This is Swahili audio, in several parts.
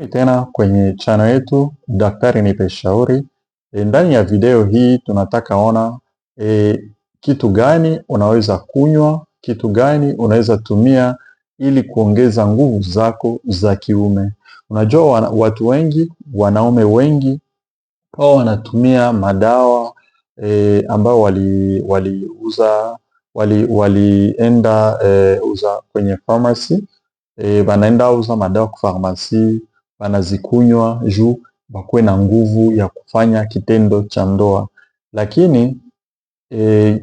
Tena kwenye channel yetu Daktari Nipe Shauri. Ndani ya video hii tunataka ona kitu gani unaweza kunywa, kitu gani unaweza tumia ili kuongeza nguvu zako za kiume. Unajua watu wengi, wanaume wengi wao wanatumia madawa ambao walienda uza kwenye pharmacy, banaenda uza madawa kwa pharmacy, banazikunywa juu bakuwe na nguvu ya kufanya kitendo cha ndoa. Lakini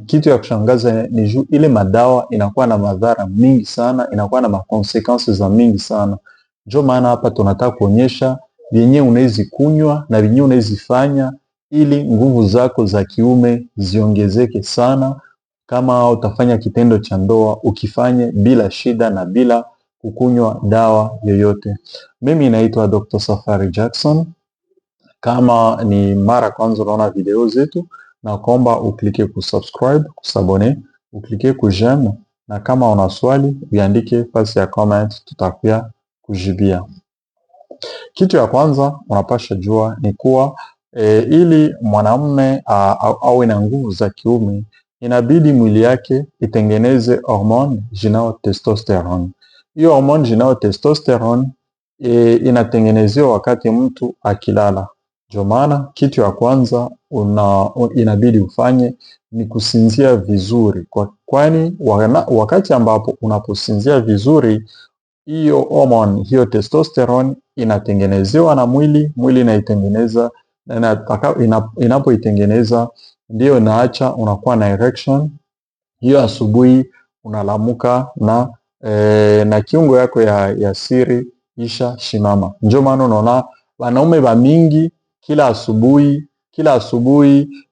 kitu ya kushangaza ni juu ile madawa inakuwa na madhara mingi sana, inakuwa na consequences za mingi sana. Ndio maana hapa tunataka kuonyesha vyenye unaweza kunywa na vyenye unaweza fanya ili nguvu zako za kiume ziongezeke sana, kama utafanya kitendo cha ndoa ukifanye bila shida na bila kukunywa dawa yoyote. Mimi naitwa Dr. Safari Jackson. Kama ni mara kwanza unaona video zetu, na kuomba uklike kusubscribe, kusabone, uklike kujeme, na kama una swali uandike pasi ya comment, tutakuya kujibia. Kitu ya kwanza unapasha jua ni kuwa ili mwanamume awe na nguvu za kiume, inabidi mwili yake itengeneze hormone jinao testosterone. Hiyo hormone jinao testosterone inatengenezewa wakati mtu akilala. Ndio maana kitu ya kwanza inabidi ufanye ni kusinzia vizuri, kwani wakati ambapo unaposinzia vizuri, hiyo hormone, hiyo testosterone inatengenezewa na mwili inaitengeneza, na inapoitengeneza ndio inaacha unakuwa na erection. Hiyo asubuhi unalamuka na kiungo yako ya siri isha shimama. Ndio maana unaona wanaume wa mingi kila asubuhi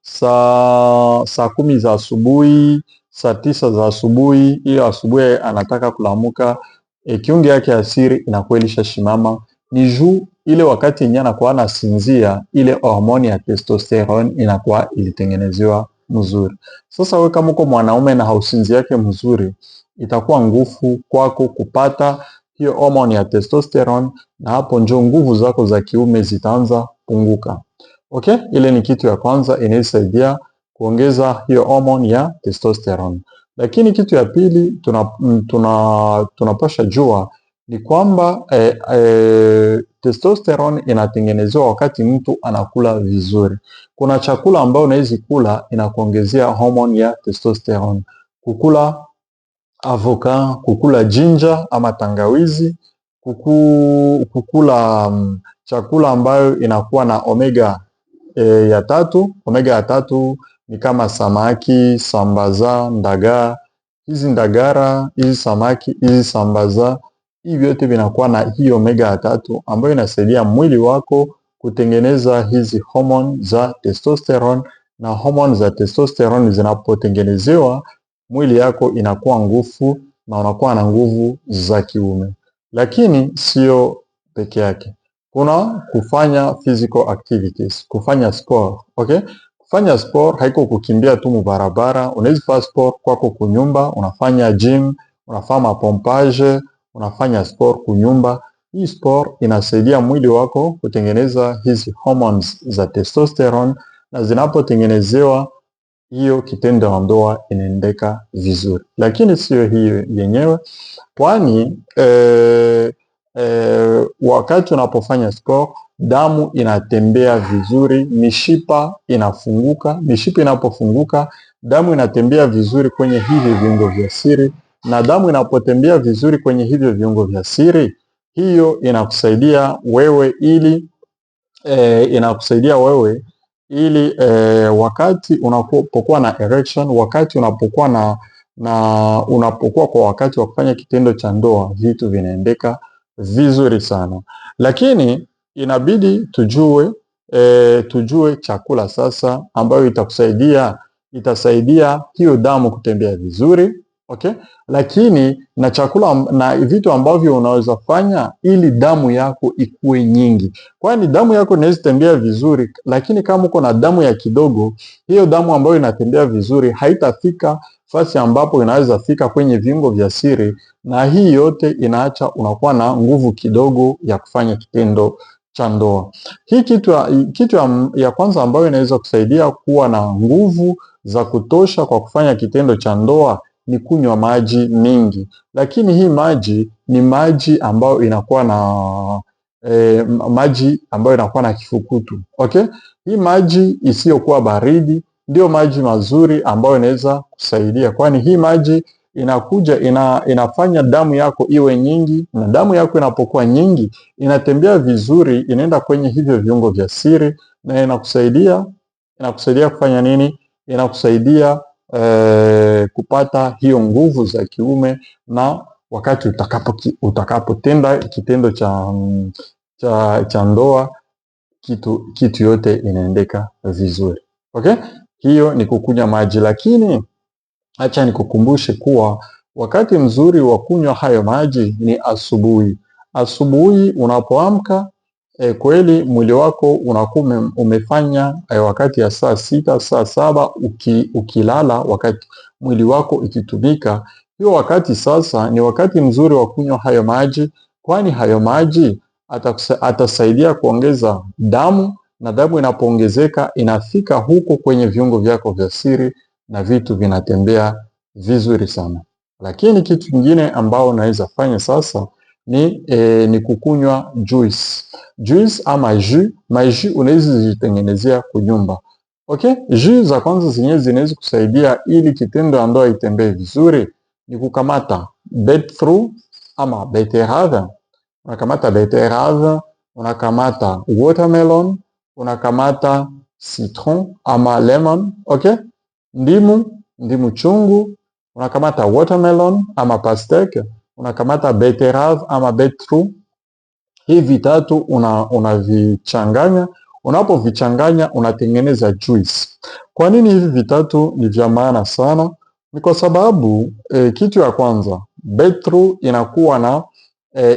saa 10 za asubuhi, saa 9 za asubuhi, hiyo asubuhi anataka kulamuka, kiungo yake ya siri inakuwa ilisha shimama. Ni juu ile wakati yenyewe anakuwa anasinzia, ile hormone ya testosterone inakuwa ilitengenezewa mzuri. Sasa wewe kama uko mwanaume na hausinzi yake mzuri, itakuwa nguvu kwako kupata hiyo hormone ya testosterone, na hapo ndio nguvu zako za kiume zitaanza punguka. Okay? Ile ni kitu ya kwanza inayosaidia kuongeza hiyo hormone ya testosterone. Lakini kitu ya pili tunapasha jua ni kwamba testosterone inatengenezewa wakati mtu anakula vizuri. Kuna chakula ambao unaweza kula inakuongezea hormone ya testosterone. Kukula avoka, kukula ginger ama tangawizi, kukula chakula ambayo inakuwa na omega ya 3. Omega ya 3 ni kama samaki, sambaza, ndagaa. Hizi ndagara, hizi samaki, hizi sambaza, hivi vyote vinakuwa na hii omega ya 3 ambayo inasaidia mwili wako kutengeneza hizi hormone za testosterone, na hormone za testosterone zinapotengenezewa, mwili yako inakuwa nguvu na unakuwa na nguvu za kiume. Lakini sio peke yake, kuna kufanya physical activities, kufanya sport. Okay? Kufanya sport haiko kukimbia tu mubarabara. Unaweza fanya sport kwako kunyumba, unafanya gym, unafanya mapompage, unafanya sport kunyumba. Hii sport inasaidia mwili wako kutengeneza hizi hormones za testosterone, na zinapotengenezewa, hiyo kitendo cha ndoa inaendeka vizuri. Lakini sio hiyo yenyewe, kwani wakati unapofanya sport, damu inatembea vizuri, mishipa inafunguka. Mishipa inapofunguka, damu inatembea vizuri kwenye hivi viungo vya siri, na damu inapotembea vizuri kwenye hivyo viungo vya siri, hiyo inakusaidia wewe ili wakati unapokuwa na erection, wakati unapokuwa unapokuwa kwa wakati wa kufanya kitendo cha ndoa, vitu vinaendeka vizuri sana. Lakini inabidi tujue chakula sasa ambayo itasaidia hiyo damu kutembea vizuri. Okay? Lakini na chakula na vitu ambavyo unaweza fanya ili damu yako ikue nyingi. Kwani damu yako inaweza tembea vizuri, lakini kama uko na damu ya kidogo, hiyo damu ambayo inatembea vizuri haitafika fasi ambapo inaweza fika kwenye viungo vya siri, na hii yote inaacha unakuwa na nguvu kidogo ya kufanya kitendo cha ndoa. Hii kitu ya kwanza ambayo inaweza kusaidia kuwa na nguvu za kutosha kwa kufanya kitendo cha ndoa ni kunywa maji mingi, lakini hii maji ni maji ambayo inakuwa na maji ambayo inakuwa na kifukutu. Okay? Hii maji isiyokuwa baridi ndio maji mazuri ambayo inaweza kusaidia, kwani hii maji inafanya damu yako iwe nyingi, na damu yako inapokuwa nyingi inatembea vizuri, inaenda kwenye hivyo viungo vya siri na inakusaidia kufanya nini? Inakusaidia kupata hiyo nguvu za kiume, na wakati utakapotenda kitendo cha ndoa kitu yote inaendeka vizuri. Okay? Hiyo ni kukunywa maji, lakini acha nikukumbushe kuwa wakati mzuri wa kunywa hayo maji ni asubuhi. Asubuhi unapoamka, kweli mwili wako unakuwa umefanya wakati ya saa 6, saa 7 ukilala, wakati mwili wako ikitumika, hiyo wakati sasa ni wakati mzuri wa kunywa hayo maji, kwani hayo maji atasaidia kuongeza damu, na damu inapoongezeka inafika huko kwenye viungo vyako vya siri na vitu vinatembea vizuri sana. Lakini kitu kingine ambao unaweza fanya sasa ni kukunywa juice. Juice ama jus, jus unaweza zitengenezea kwa nyumba. Okay? Jus za kwanza zenyewe zinaweza kusaidia ili kitendo ya ndoa itembee vizuri ni kukamata beetroot ama beterave. Unakamata beterave, unakamata watermelon, unakamata citron ama lemon. Okay? Ndimu chungu, unakamata watermelon ama pastèque, unakamata beterave ama beetroot. Hivi vitatu unavichanganya. Unapovichanganya unatengeneza juice. Kwa nini hivi vitatu ni vya maana sana? Ni kwa sababu kitu ya kwanza, beetroot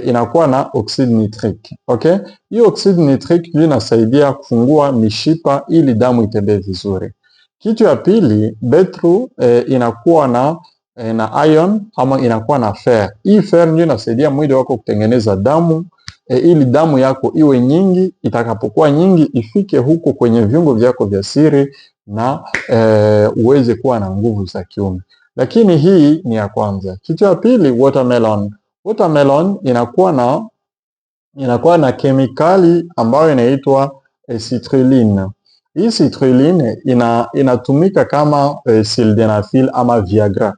inakuwa na oxide nitrique. Okay? Hiyo oxide nitrique inasaidia kufungua mishipa ili damu itembee vizuri. Kitu ya pili, beetroot inakuwa na iron ama inakuwa na fer. Hii fer ndio inasaidia mwili wako kutengeneza damu ili damu yako iwe nyingi. Itakapokuwa nyingi ifike huko kwenye viungo vyako vya siri na uweze kuwa na nguvu za kiume. Lakini hii ni ya kwanza. Kitu ya pili, watermelon. Watermelon inakuwa na kemikali ambayo inaitwa citrulline. Hii citrulline inatumika kama sildenafil ama Viagra.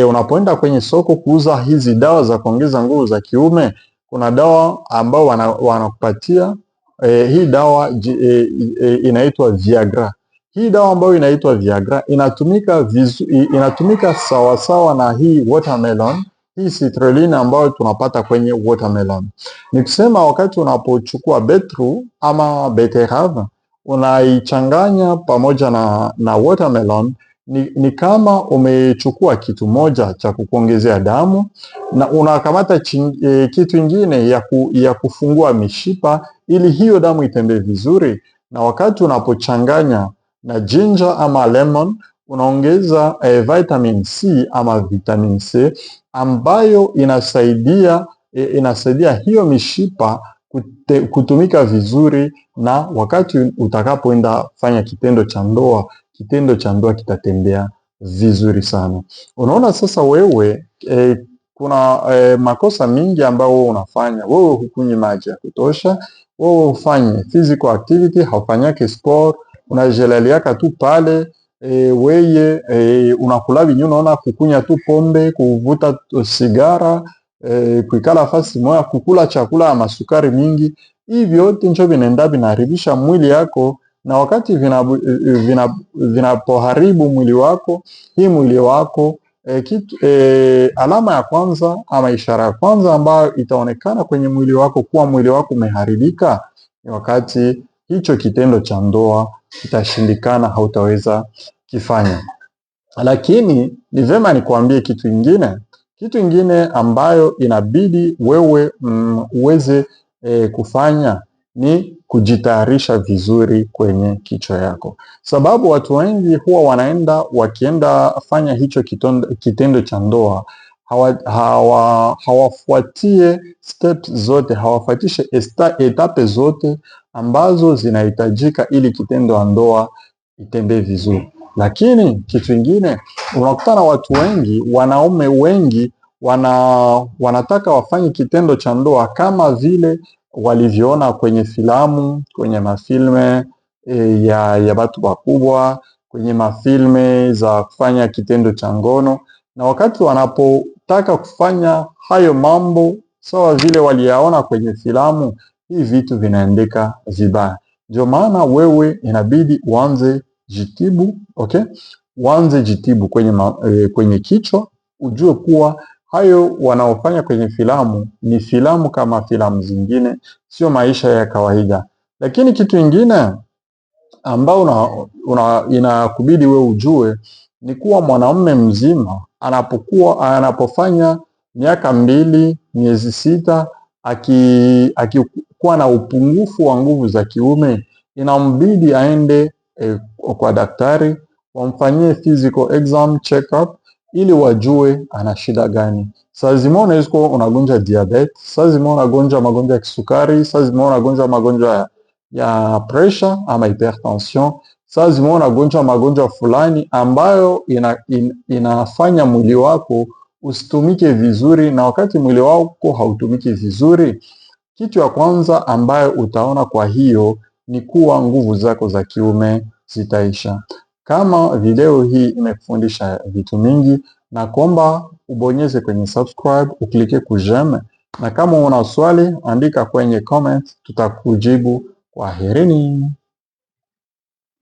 Unapoenda kwenye soko kuuza hizi dawa za kuongeza nguvu za kiume, kuna dawa ambao wanakupatia hii dawa inaitwa Viagra. Hii dawa ambayo inaitwa Viagra inatumika sawa sawa na hii watermelon, hii citrulline ambayo tunapata kwenye watermelon. Nikusema wakati unapochukua beetroot ama beterave unaichanganya pamoja na watermelon, ni kama umechukua kitu moja cha kukuongezea damu na unakamata kitu ingine ya kufungua mishipa ili hiyo damu itembee vizuri. Na wakati unapochanganya na ginger ama lemon unaongeza vitamin C ama vitamin C ambayo inasaidia hiyo mishipa kutumika vizuri, na wakati utakapoenda fanya kitendo cha ndoa kitatembea vizuri sana. Unaona sasa wewe kuna makosa mingi ambayo unafanya. Wewe hukunywi maji ya kutosha, wewe ufanye physical activity, haufanyake sport, unajelaliaka tu pale, weye unakula vinyo, unaona kukunya tu pombe, kuvuta sigara, kuikala fasi moja, kukula chakula ya masukari mingi. Hivi yote njo vinaenda vinaharibisha mwili yako, na wakati vinapoharibu mwili wako, hii mwili wako alama ya kwanza ama ishara ya kwanza ambayo itaonekana kwenye mwili wako kuwa mwili wako umeharibika ni wakati hicho kitendo cha ndoa kitashindikana, hautaweza kifanya. Lakini ni vema nikuambie kitu ingine ambayo inabidi wewe uweze kufanya ni kujitayarisha vizuri kwenye kichwa yako, sababu watu wengi huwa wakienda fanya hicho kitendo cha ndoa hawafuatie steps zote, hawafuatishe etape zote ambazo zinahitajika ili kitendo cha ndoa itembee vizuri. Lakini kitu kingine, unakutana watu wengi, wanaume wengi wanataka wafanye kitendo cha ndoa kama vile walivyoona kwenye filamu, kwenye mafilme ya watu wakubwa, kwenye mafilme za kufanya kitendo cha ngono, na wakati wanapotaka kufanya hayo mambo sawa vile waliyaona kwenye filamu, hii vitu vinaendeka vibaya. Ndio maana wewe inabidi uanze jitibu, okay? Uanze jitibu kwenye kichwa, ujue kuwa hayo wanaofanya kwenye filamu ni filamu kama filamu zingine, sio maisha ya kawaida. Lakini kitu kingine ambao inakubidi we ujue ni kuwa mwanamume mzima anapofanya miaka 2, miezi 6 akikuwa na upungufu wa nguvu za kiume, inambidi aende kwa daktari wamfanyie physical exam check up ili wajue ana shida gani. Saa zingine unaweza kuwa unagonja diabetes, saa zingine unagonja magonjwa ya kisukari, saa zingine unagonja magonjwa ya pressure ama hypertension, saa zingine unagonja magonjwa fulani ambayo inafanya mwili wako usitumike vizuri, na wakati mwili wako hautumiki vizuri, kitu ya kwanza ambayo utaona kwa hiyo ni kuwa nguvu zako za kiume zitaisha. Kama video hii imekufundisha vitu mingi, na kuomba ubonyeze kwenye subscribe, uklike kujeme, na kama una swali andika kwenye comment, tutakujibu. Kwaherini.